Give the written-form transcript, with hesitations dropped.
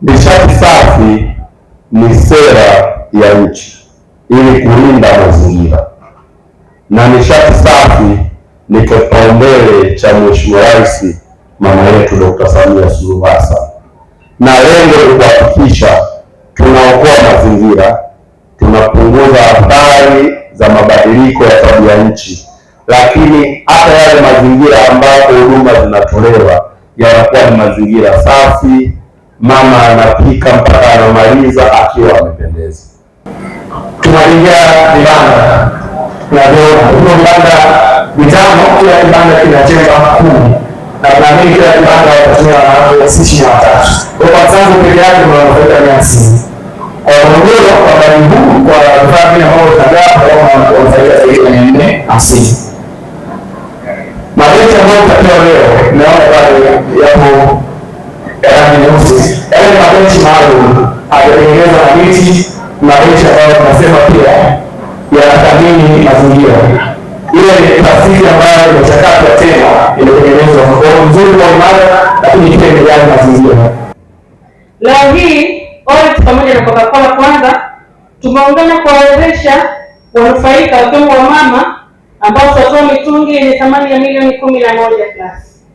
Nishati safi ni sera ya nchi ili kulinda mazingira, na nishati safi ni kipaumbele cha Mheshimiwa Rais mama yetu Dr. Samia Suluhu Hassan, na lengo ni kuhakikisha tunaokoa mazingira, tunapunguza athari za mabadiliko ya tabia nchi, lakini hata yale mazingira ambapo huduma zinatolewa yanakuwa ni mazingira safi, mama anapika mpaka anamaliza akiwa amependeza. Tunaingia vibanda tunavyoona hivyo vibanda vitano, kila kibanda kina chemba 10 na tunaamini kila kibanda watatumia wanawake si 23. Kwa mfano peke yake tunawafaida 150. Kwa Morogoro kwa bali huu kwa vifaa vile ambavyo tunagawa kwa wafaida zaidi ya 450. Mabenchi ambayo tutapewa leo naona pale yapo rangi nyeusi. Yale mabenchi maalum hayatengenezwa na miti, mabenchi ambayo tunasema pia yanathamini mazingira. Ile ni plastiki ambayo imechakatwa tena, imetengenezwa kwa mzuri kwa imara, lakini pia imejali mazingira. Leo hii OLT pamoja na Coca-Cola kwanza tumeungana kuwawezesha wanufaika wakiwemo wamama ambao tutatoa mitungi yenye thamani ya milioni 11+.